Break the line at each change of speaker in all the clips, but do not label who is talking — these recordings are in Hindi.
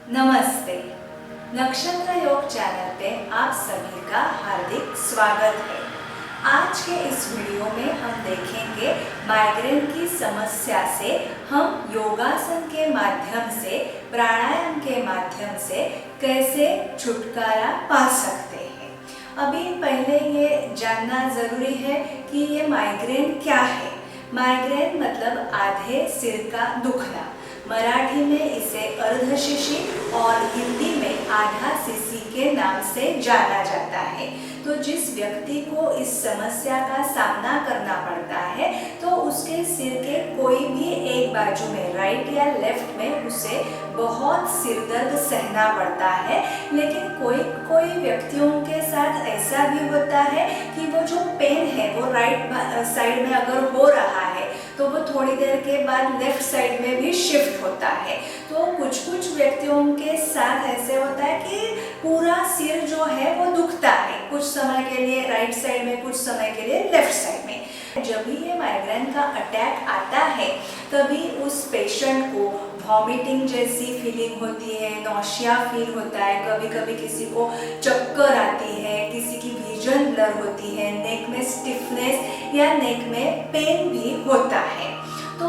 नमस्ते। नक्षत्र योग चैनल पे आप सभी का हार्दिक स्वागत है। आज के इस वीडियो में हम देखेंगे माइग्रेन की समस्या से हम योगासन के माध्यम से, प्राणायाम के माध्यम से कैसे छुटकारा पा सकते हैं। अभी पहले ये जानना ज़रूरी है कि ये माइग्रेन क्या है। माइग्रेन मतलब आधे सिर का दुखना। मराठी में इसे अर्धशिशी और हिंदी में आधा सिसी के नाम से जाना जाता है। तो जिस व्यक्ति को इस समस्या का सामना करना पड़ता है तो उसके सिर के कोई भी एक बाजू में, राइट या लेफ्ट में, उसे बहुत सिर दर्द सहना पड़ता है। लेकिन कोई व्यक्तियों के साथ ऐसा भी होता है कि वो जो पेन है वो राइट साइड में अगर हो रहा है तो वो थोड़ी देर के बाद लेफ्ट साइड में भी शिफ्ट होता है। तो कुछ व्यक्तियों के साथ ऐसे होता है कि पूरा सिर जो है वो दुखता है, कुछ समय के लिए राइट साइड में, कुछ समय के लिए लेफ्ट साइड में। जब भी ये माइग्रेन का अटैक आता है तभी उस पेशेंट को वॉमिटिंग जैसी फीलिंग होती है, नौशिया फील होता है, कभी कभी किसी को चक्कर आती है, किसी की विजन ब्लर होती है, नेक में स्टिफनेस या नेक में पेन भी होता है। तो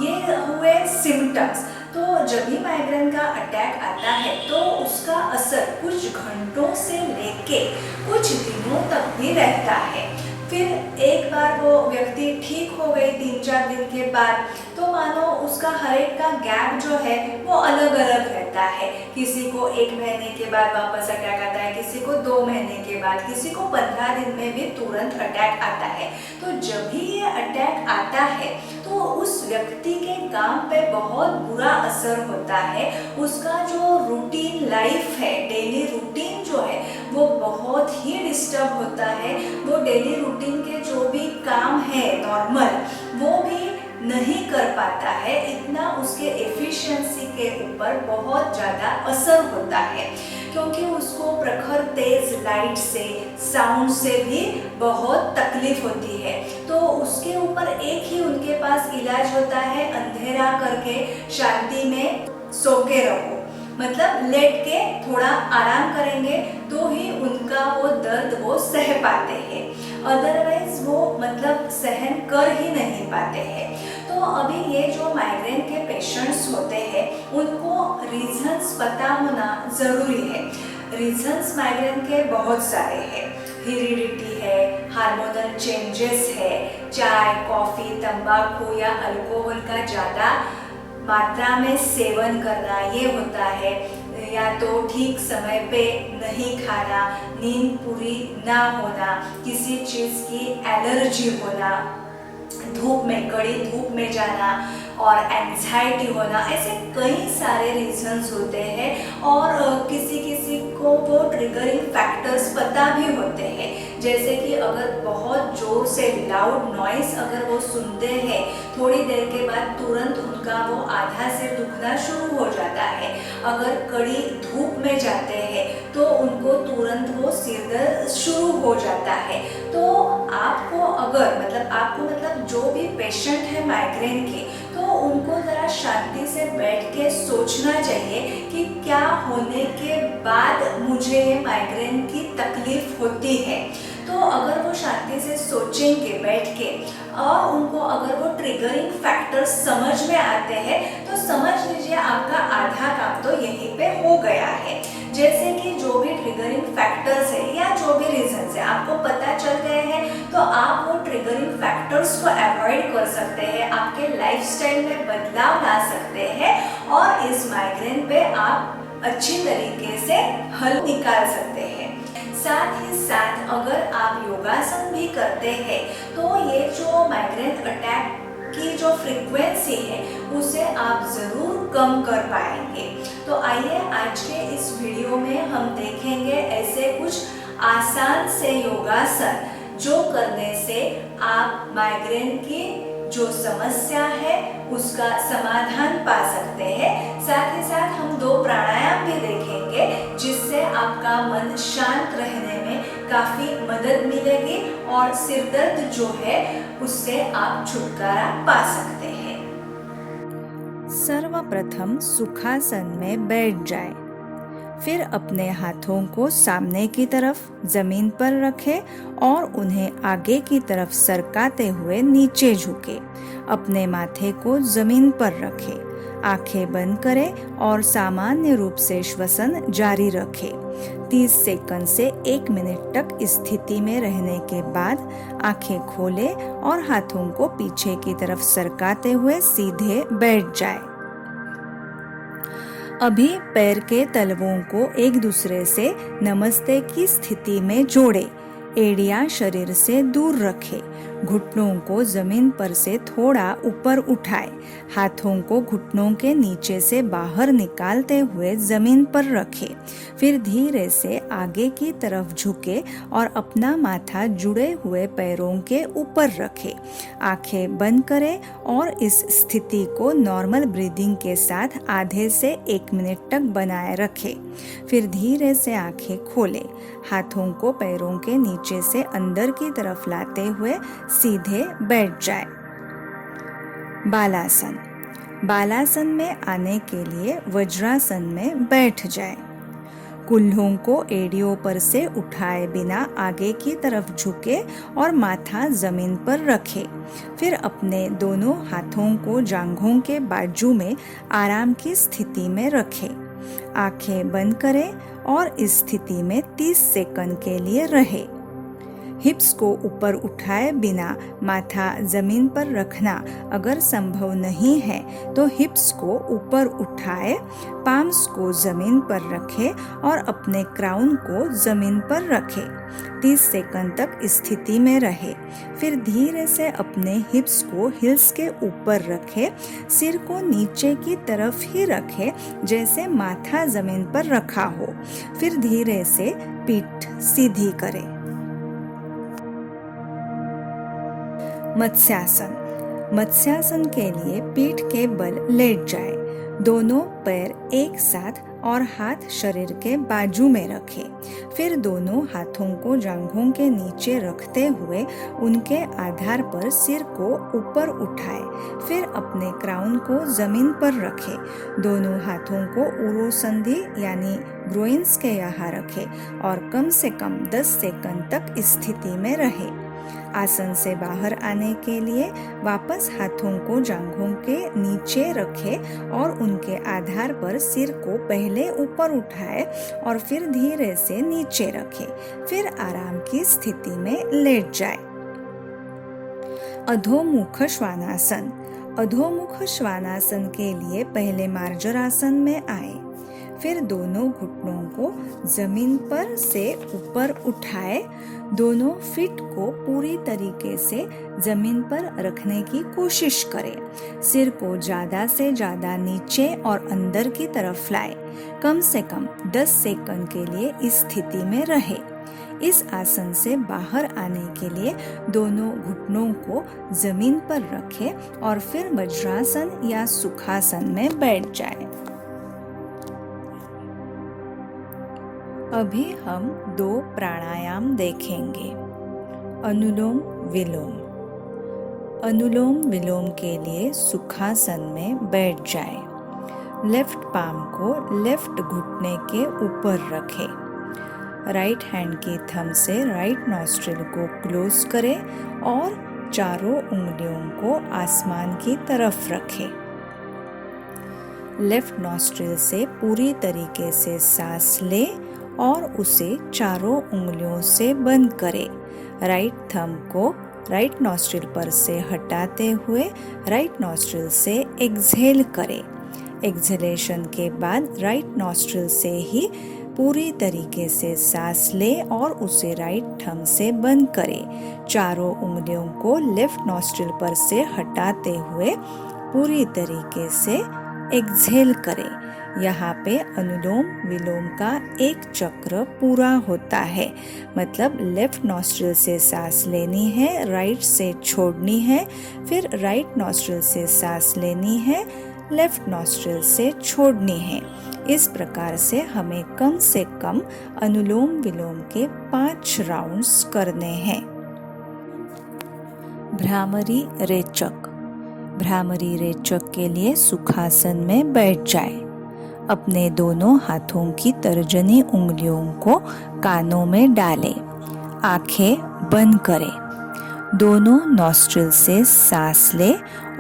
ये हुए सिम्टम्स। तो जब भी माइग्रेन का अटैक आता है तो उसका असर कुछ घंटों से लेके कुछ दिनों तक भी रहता है। फिर एक बार वो व्यक्ति ठीक हो गई 3-4 दिन के बाद तो मानो उसका हर एक का गैप जो है वो अलग अलग रहता है। किसी को 1 महीने के बाद वापस अटैक आता है, किसी को 2 महीने के बाद, किसी को 15 दिन में भी तुरंत अटैक आता है। तो जब भी ये अटैक आता है तो उस व्यक्ति के काम पे बहुत बुरा असर होता है। उसका जो रूटीन लाइफ है, डेली रूटीन जो है वो बहुत ही डिस्टर्ब होता है। वो डेली रूटीन के जो भी काम है नॉर्मल वो भी नहीं कर पाता है। इतना उसके एफिशिएंसी के ऊपर बहुत ज़्यादा असर होता है, क्योंकि उसको प्रखर तेज लाइट से, साउंड से भी बहुत तकलीफ होती है। तो उसके ऊपर एक ही उनके पास इलाज होता है, अंधेरा करके शांति में सो के रहो, मतलब लेट के थोड़ा आराम करेंगे तो ही उनका वो दर्द वो सह पाते हैं, अदरवाइज वो मतलब सहन कर ही नहीं पाते हैं। तो अभी ये जो माइग्रेन के पेशेंट्स होते हैं उनको रीजंस पता होना ज़रूरी है। रीजंस माइग्रेन के बहुत सारे हैं। हेरिडिटी है, हार्मोनल चेंजेस है, चाय, कॉफ़ी, तंबाकू या अल्कोहल का ज़्यादा मात्रा में सेवन करना ये होता है, या तो ठीक समय पे नहीं खाना, नींद पूरी ना होना, किसी चीज़ की एलर्जी होना, धूप में, कड़ी धूप में जाना और एंजाइटी होना, ऐसे कई सारे रीजंस होते हैं। और किसी को वो ट्रिगरिंग फैक्टर्स पता भी होते हैं, जैसे कि अगर बहुत जोर से लाउड नॉइस अगर वो सुनते हैं थोड़ी देर के बाद तुरंत उनका वो आधा सिर दुखना शुरू हो जाता है। अगर कड़ी धूप में जाते हैं तो उनको तुरंत वो सिर दर्द शुरू हो जाता है। तो आपको मतलब जो भी पेशेंट है माइग्रेन के, तो उनको ज़रा शांति से बैठ के सोचना चाहिए कि क्या होने के बाद मुझे ये माइग्रेन की तकलीफ होती है। तो अगर वो शांति से सोचेंगे बैठ के और उनको अगर वो ट्रिगरिंग फैक्टर्स समझ में आते हैं तो समझ लीजिए आपका आधा काम तो यहीं पे हो गया है। जैसे कि जो भी ट्रिगरिंग फैक्टर्स है या जो भी रीजंस है आपको पता चल गए हैं तो आप वो ट्रिगरिंग फैक्टर्स को अवॉइड कर सकते हैं, आपके लाइफस्टाइल में बदलाव ला सकते हैं और इस माइग्रेन पे आप अच्छी तरीके से हल निकाल सकते हैं। साथ ही साथ अगर आप योगासन भी करते हैं तो ये जो माइग्रेन अटैक की जो फ्रीक्वेंसी है उसे आप ज़रूर कम कर पाएंगे। तो आइए आज के इस वीडियो में हम देखेंगे ऐसे कुछ आसान से योगासन जो करने से आप माइग्रेन की जो समस्या है उसका समाधान पा सकते हैं। साथ ही साथ हम 2 प्राणायाम भी देखेंगे जिससे आपका मन शांत रहने में काफ़ी मदद मिलेगी और सिर दर्द जो है उससे आप छुटकारा पा सकते हैं। सर्वप्रथम सुखासन में बैठ जाए। फिर अपने हाथों को सामने की तरफ जमीन पर रखें और उन्हें आगे की तरफ सरकाते हुए नीचे झुके। अपने माथे को जमीन पर रखें। आंखें बंद करें और सामान्य रूप से श्वसन जारी रखें। 30 सेकंड से 1 मिनट तक इस स्थिति में रहने के बाद आंखें खोलें और हाथों को पीछे की तरफ सरकाते हुए सीधे बैठ जाएं। अभी पैर के तलवों को एक दूसरे से नमस्ते की स्थिति में जोड़ें। एड़ियां शरीर से दूर रखें। घुटनों को जमीन पर से थोड़ा ऊपर उठाएं। हाथों को घुटनों के नीचे से बाहर निकालते हुए जमीन पर रखें। फिर धीरे से आगे की तरफ झुके और अपना माथा जुड़े हुए पैरों के ऊपर रखें। आंखें बंद करें और इस स्थिति को नॉर्मल ब्रीदिंग के साथ आधे से 1 मिनट तक बनाए रखें। फिर धीरे से आंखें खोलें। हाथों को पैरों के नीचे से अंदर की तरफ लाते हुए सीधे बैठ जाए। बालासन। बालासन में आने के लिए वज्रासन में बैठ जाए। कुल्हों को एड़ियों पर से उठाए बिना आगे की तरफ झुके और माथा जमीन पर रखे। फिर अपने दोनों हाथों को जांघों के बाजू में आराम की स्थिति में रखें। आंखें बंद करें और इस स्थिति में 30 सेकंड के लिए रहे। हिप्स को ऊपर उठाए बिना माथा जमीन पर रखना अगर संभव नहीं है तो हिप्स को ऊपर उठाए, पाम्स को जमीन पर रखें और अपने क्राउन को जमीन पर रखें। 30 सेकंड तक इस स्थिति में रहे। फिर धीरे से अपने हिप्स को हिल्स के ऊपर रखें। सिर को नीचे की तरफ ही रखें जैसे माथा जमीन पर रखा हो। फिर धीरे से पीठ सीधी करें। मत्स्यासन। मत्स्यासन के लिए पीठ के बल लेट जाए। दोनों पैर एक साथ और हाथ शरीर के बाजू में रखें। फिर दोनों हाथों को जांघों के नीचे रखते हुए उनके आधार पर सिर को ऊपर उठाएं। फिर अपने क्राउन को जमीन पर रखें। दोनों हाथों को उरोसंधि यानी ग्रोइन्स के यहाँ रखें और कम से कम 10 सेकंड तक इस स्थिति में रहे। आसन से बाहर आने के लिए वापस हाथों को जांघों के नीचे रखें और उनके आधार पर सिर को पहले ऊपर उठाएं और फिर धीरे से नीचे रखें। फिर आराम की स्थिति में लेट जाएं। अधोमुख श्वानासन। अधोमुख श्वानासन के लिए पहले मार्जरासन में आए। फिर दोनों घुटनों को जमीन पर से ऊपर उठाए। दोनों फीट को पूरी तरीके से जमीन पर रखने की कोशिश करें। सिर को ज़्यादा से ज़्यादा नीचे और अंदर की रफ लाएं। कम से कम 10 सेकंड के लिए इस स्थिति में रहे। इस आसन से बाहर आने के लिए दोनों घुटनों को जमीन पर रखें और फिर वज्रासन या सुखासन में बैठ जाएं। अभी हम 2 प्राणायाम देखेंगे। अनुलोम विलोम। अनुलोम विलोम के लिए सुखासन में बैठ जाएं। लेफ्ट पाम को लेफ्ट घुटने के ऊपर रखें। राइट हैंड की थंब से राइट नॉस्ट्रिल को क्लोज करें और चारों उंगलियों को आसमान की तरफ रखें। लेफ्ट नॉस्ट्रिल से पूरी तरीके से सांस लें और उसे चारों उंगलियों से बंद करें। राइट थंब को राइट नॉस्ट्रिल पर से हटाते हुए राइट नॉस्ट्रिल से एक्सहेल करें। एक्सहेलेशन के बाद राइट नॉस्ट्रिल से ही पूरी तरीके से सांस लें और उसे राइट थंब से बंद करें। चारों उंगलियों को लेफ्ट नॉस्ट्रिल पर से हटाते हुए पूरी तरीके से एक्सहेल करें। यहाँ पे अनुलोम विलोम का एक चक्र पूरा होता है। मतलब लेफ्ट नॉस्ट्रिल से सांस लेनी है, राइट से छोड़नी है, फिर राइट नॉस्ट्रिल से सांस लेनी है, लेफ्ट नॉस्ट्रिल से छोड़नी है। इस प्रकार से हमें कम से कम अनुलोम विलोम के 5 राउंड्स करने हैं। भ्रामरी रेचक। भ्रामरी रेचक के लिए सुखासन में बैठ जाए। अपने दोनों हाथों की तर्जनी उंगलियों को कानों में डालें, आंखें बंद करें, दोनों नॉस्ट्रिल से सांस ले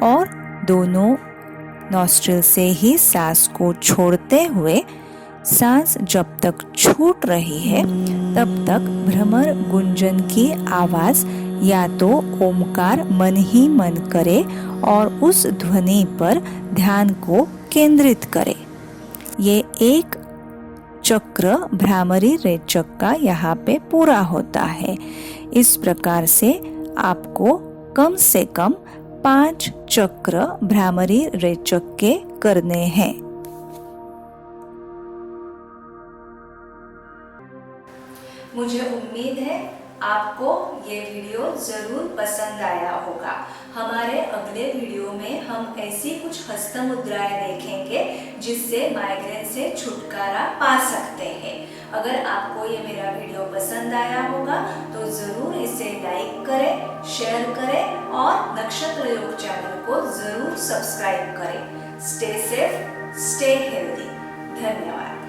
और दोनों नॉस्ट्रिल से ही सांस को छोड़ते हुए सांस जब तक छूट रही है तब तक भ्रमर गुंजन की आवाज या तो ओमकार मन ही मन करे और उस ध्वनि पर ध्यान को केंद्रित करे। ये एक चक्र भ्रामरी रेचक का यहाँ पे पूरा होता है। इस प्रकार से आपको कम से कम 5 चक्र भ्रामरी रेचक के करने हैं। मुझे उम्मीद है आपको ये वीडियो ज़रूर पसंद आया होगा। हमारे अगले वीडियो में हम ऐसी कुछ हस्त मुद्राएं देखेंगे जिससे माइग्रेन से छुटकारा पा सकते हैं। अगर आपको ये मेरा वीडियो पसंद आया होगा तो ज़रूर इसे लाइक करें, शेयर करें और नक्षत्र योग चैनल को ज़रूर सब्सक्राइब करें। Stay safe, stay healthy. धन्यवाद।